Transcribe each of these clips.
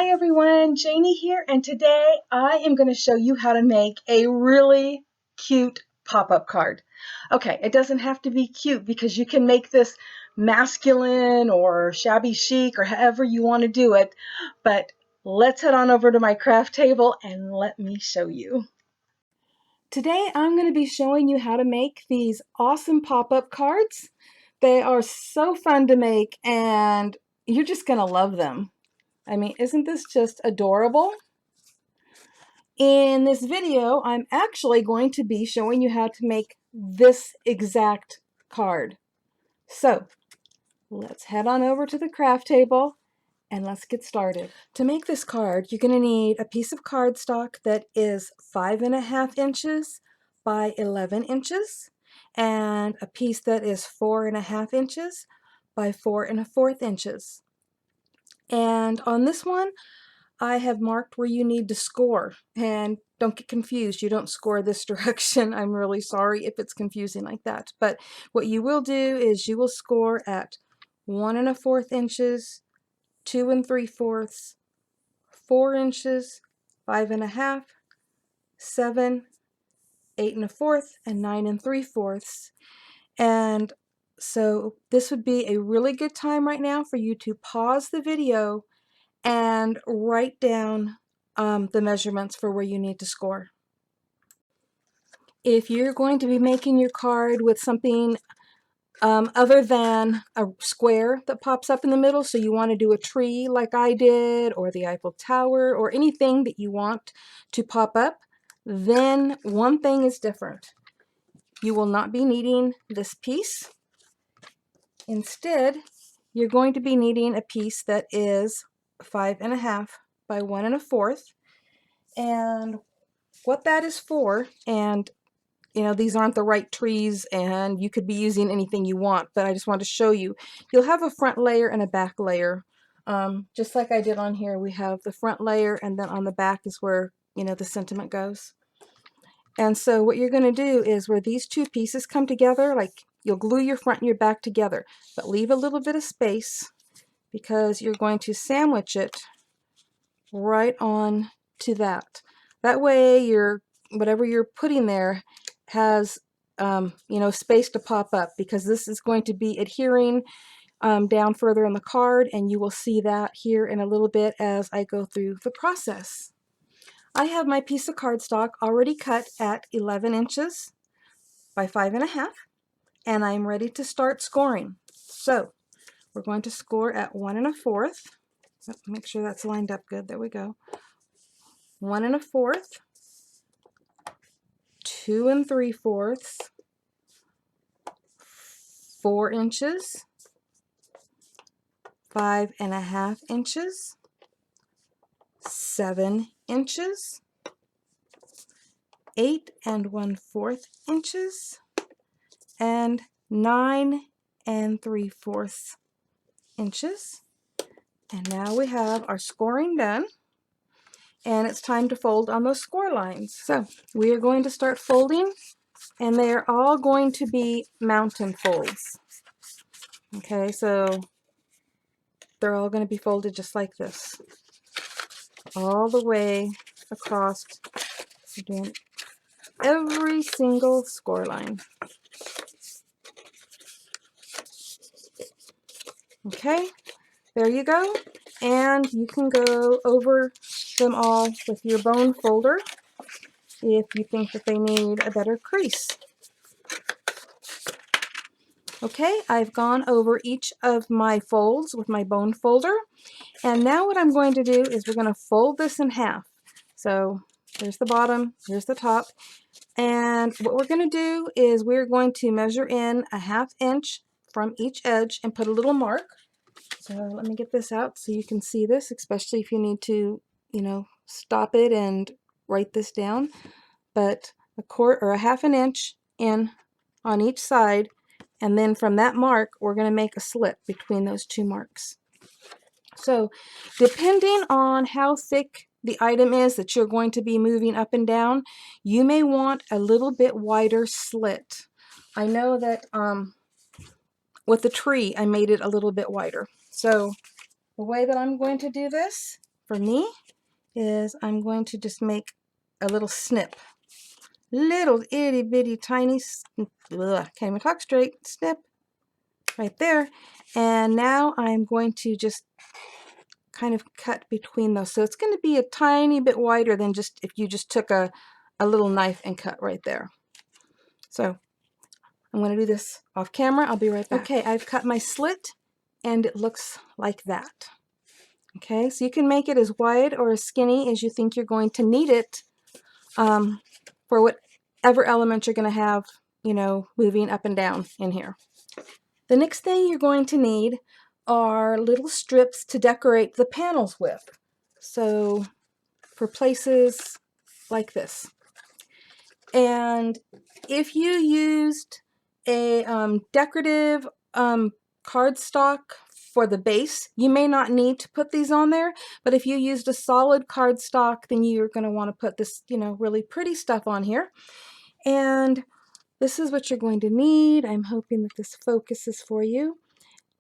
Hi everyone, Janie here, and today I am going to show you how to make a really cute pop-up card. Okay, it doesn't have to be cute because you can make this masculine or shabby chic or however you want to do it, but let's head on over to my craft table and let me show you. Today I'm going to be showing you how to make these awesome pop-up cards. They are so fun to make and you're just going to love them. I mean, isn't this just adorable? In this video, I'm actually going to be showing you how to make this exact card. So let's head on over to the craft table and let's get started. To make this card, you're going to need a piece of cardstock that is 5.5 inches by 11 inches and a piece that is 4.5 inches by 4.25 inches. And on this one, I have marked where you need to score, and don't get confused, you don't score this direction. I'm really sorry if it's confusing like that, but what you will do is you will score at 1.25 inches, 2 3/4, 4 inches, 5.5, 7, 8.25, and 9 3/4. And so this would be a really good time right now for you to pause the video and write down the measurements for where you need to score. If you're going to be making your card with something other than a square that pops up in the middle, so you want to do a tree like I did, or the Eiffel Tower, or anything that you want to pop up, then one thing is different. You will not be needing this piece. Instead, you're going to be needing a piece that is 5.5 by 1.25. And what that is for, and you know, these aren't the right trees and you could be using anything you want, but I just want to show you. You'll have a front layer and a back layer. Just like I did on here, we have the front layer and then on the back is where, you know, the sentiment goes. And so what you're going to do is where these two pieces come together, like you'll glue your front and your back together, but leave a little bit of space because you're going to sandwich it right on to that. That way whatever you're putting there has you know, space to pop up, because this is going to be adhering down further in the card, and you will see that here in a little bit as I go through the process. I have my piece of cardstock already cut at 11 inches by 5.5, and I'm ready to start scoring. So we're going to score at 1.25. Make sure that's lined up good. There we go. 1.25, 2 3/4, 4 inches, 5.5 inches, 7 inches, 8 1/4 inches, and 9 3/4 inches. And now we have our scoring done, and it's time to fold on those score lines. So we are going to start folding, and they are all going to be mountain folds. Okay, so they're all going to be folded just like this, all the way across, doing every single score line. Okay, there you go. And you can go over them all with your bone folder if you think that they need a better crease. Okay, I've gone over each of my folds with my bone folder, and now what I'm going to do is we're going to fold this in half. So here's the bottom, here's the top, and what we're going to do is we're going to measure in 1/2 inch from each edge and put a little mark. So let me get this out so you can see this, especially if you need to, you know, stop it and write this down. But a 1/2 inch in on each side, and then from that mark we're going to make a slit between those two marks. So depending on how thick the item is that you're going to be moving up and down, you may want a little bit wider slit. I know that with the tree I made it a little bit wider. So the way that I'm going to do this, for me is I'm going to just make a little snip. Little itty bitty tiny, can't even talk straight, snip right there. And now I'm going to just kind of cut between those. So it's going to be a tiny bit wider than just if you just took a little knife and cut right there. So I'm going to do this off camera. I'll be right back. Okay, I've cut my slit and it looks like that. Okay, so you can make it as wide or as skinny as you think you're going to need it for whatever element you're going to have, you know, moving up and down in here. The next thing you're going to need are little strips to decorate the panels with. So for places like this. And if you used a decorative cardstock for the base, you may not need to put these on there, but if you used a solid cardstock, then you're going to want to put this, you know, really pretty stuff on here. And this is what you're going to need. I'm hoping that this focuses for you.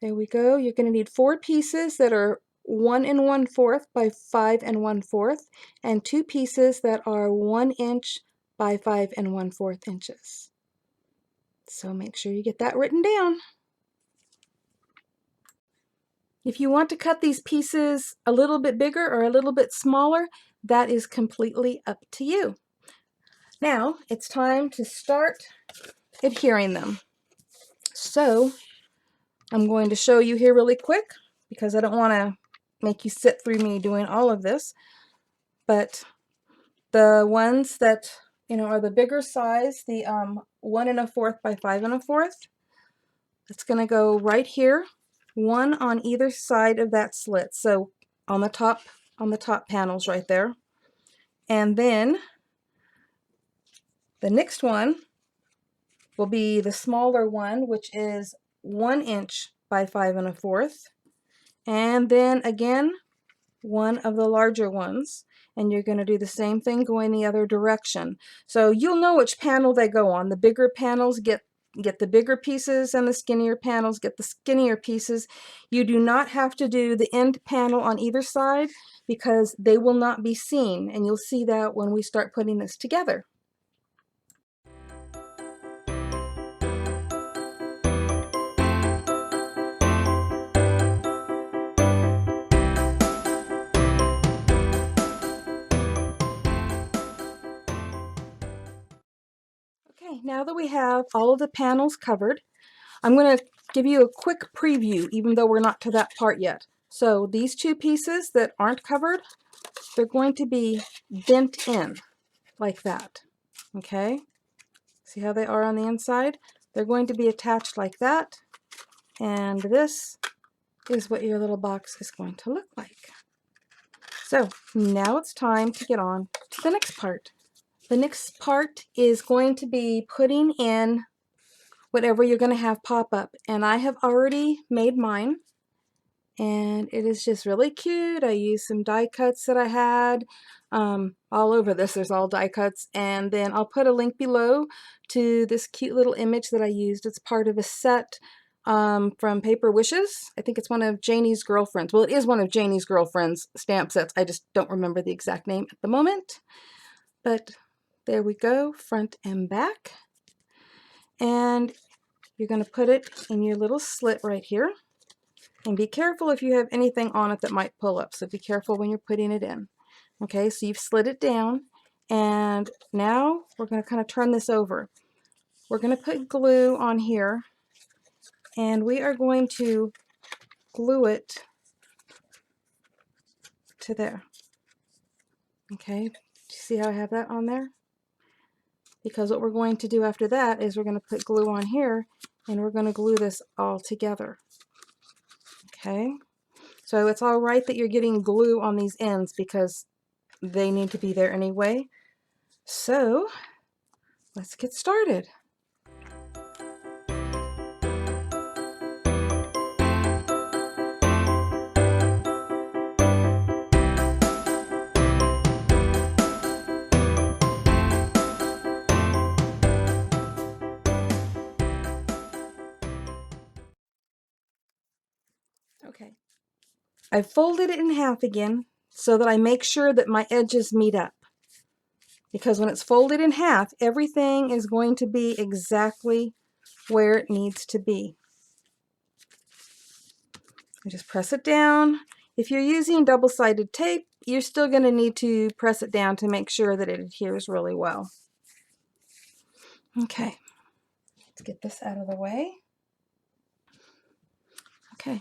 There we go. You're going to need 4 pieces that are 1 1/4 by 5 1/4 and 2 pieces that are 1 inch by 5 1/4 inches. So make sure you get that written down. If you want to cut these pieces a little bit bigger or a little bit smaller, that is completely up to you. Now it's time to start adhering them. So I'm going to show you here really quick because I don't want to make you sit through me doing all of this. But the ones that, you know, are the bigger size, the 1 1/4 by 5 1/4, it's going to go right here, one on either side of that slit. So on the top panels right there. And then the next one will be the smaller one, which is 1 inch by 5 1/4. And then again, one of the larger ones. And you're going to do the same thing going the other direction. So you'll know which panel they go on. The bigger panels get the bigger pieces, and the skinnier panels get the skinnier pieces. You do not have to do the end panel on either side because they will not be seen, and you'll see that when we start putting this together. Okay, now that we have all of the panels covered, I'm going to give you a quick preview, even though we're not to that part yet. So these 2 pieces that aren't covered, they're going to be bent in like that. Okay? See how they are on the inside? They're going to be attached like that. And this is what your little box is going to look like. So now it's time to get on to the next part. The next part is going to be putting in whatever you're going to have pop up. And I have already made mine. And it is just really cute. I used some die cuts that I had. All over this, there's all die cuts. And then I'll put a link below to this cute little image that I used. It's part of a set from Paper Wishes. I think it's one of Janie's girlfriends. Well, it is one of Janie's girlfriend's stamp sets. I just don't remember the exact name at the moment. But there we go, front and back. And you're going to put it in your little slit right here. And be careful if you have anything on it that might pull up. So be careful when you're putting it in. Okay, so you've slid it down. And now we're going to kind of turn this over. We're going to put glue on here. And we are going to glue it to there. Okay, do you see how I have that on there? Because what we're going to do after that is we're going to put glue on here. And we're going to glue this all together. Okay, so it's all right that you're getting glue on these ends because they need to be there anyway. So let's get started. Okay, I've folded it in half again so that I make sure that my edges meet up. Because when it's folded in half, everything is going to be exactly where it needs to be. I just press it down. If you're using double-sided tape, you're still going to need to press it down to make sure that it adheres really well. Okay, let's get this out of the way. Okay.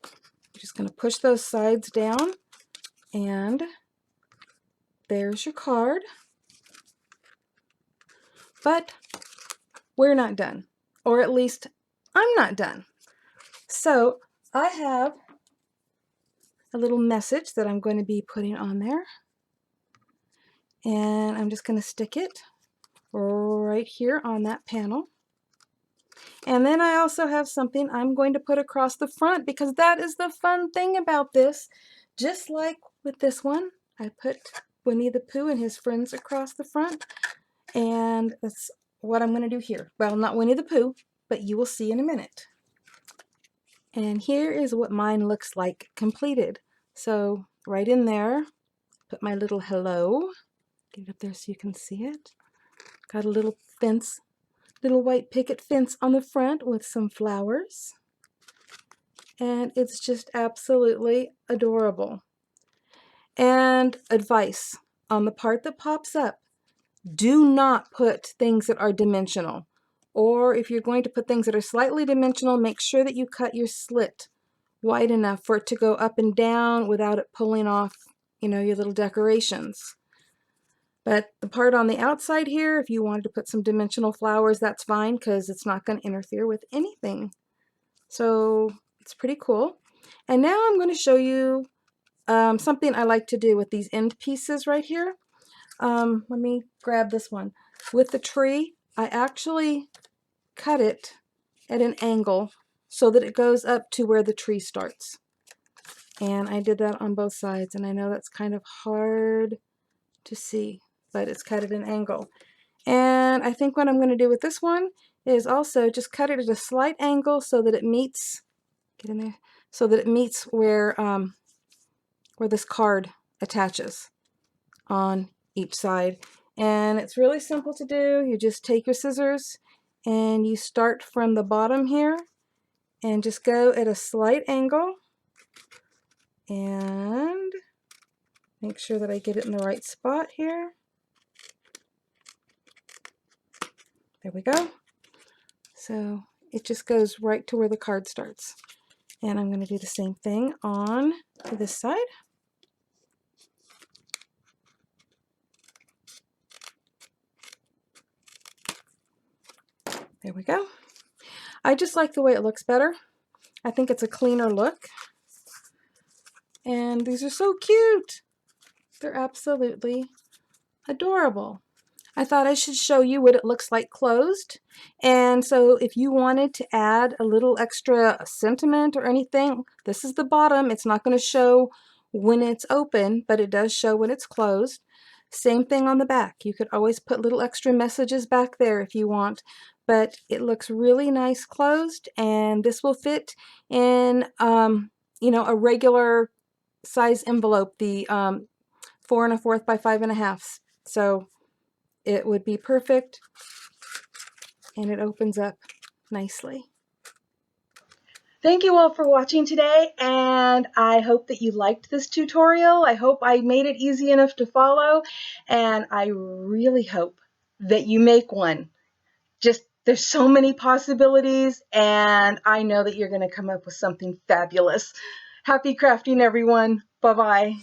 You're just going to push those sides down, and there's your card. But we're not done, or at least I'm not done. So I have a little message that I'm going to be putting on there, and I'm just going to stick it right here on that panel. And then I also have something I'm going to put across the front, because that is the fun thing about this. Just like with this one, I put Winnie the Pooh and his friends across the front, and that's what I'm going to do here. Well, not Winnie the Pooh, but you will see in a minute. And here is what mine looks like completed. So right in there, put my little hello. Get it up there so you can see it. Got a little fence, little white picket fence on the front with some flowers. And it's just absolutely adorable. And advice on the part that pops up, do not put things that are dimensional. Or if you're going to put things that are slightly dimensional, make sure that you cut your slit wide enough for it to go up and down without it pulling off, you know, your little decorations. But the part on the outside here, if you wanted to put some dimensional flowers, that's fine, because it's not going to interfere with anything. So it's pretty cool. And now I'm going to show you something I like to do with these end pieces right here. Let me grab this one. With the tree, I actually cut it at an angle so that it goes up to where the tree starts. And I did that on both sides, and I know that's kind of hard to see, but it's cut at an angle. And I think what I'm going to do with this one is also just cut it at a slight angle so that it meets, get in there, so that it meets where this card attaches on each side. And it's really simple to do. You just take your scissors and you start from the bottom here and just go at a slight angle and make sure that I get it in the right spot here. There we go. So it just goes right to where the card starts. And I'm going to do the same thing on this side. There we go. I just like the way it looks better. I think it's a cleaner look. And these are so cute. They're absolutely adorable. I thought I should show you what it looks like closed. And so if you wanted to add a little extra sentiment or anything, this is the bottom. It's not going to show when it's open, but it does show when it's closed. Same thing on the back. You could always put little extra messages back there if you want, but it looks really nice closed, and this will fit in, you know, a regular size envelope, the 4 1/4 by 5 1/2. So it would be perfect, and it opens up nicely. Thank you all for watching today, and I hope that you liked this tutorial. I hope I made it easy enough to follow, and I really hope that you make one. Just, there's so many possibilities, and I know that you're going to come up with something fabulous. Happy crafting, everyone. Bye-bye.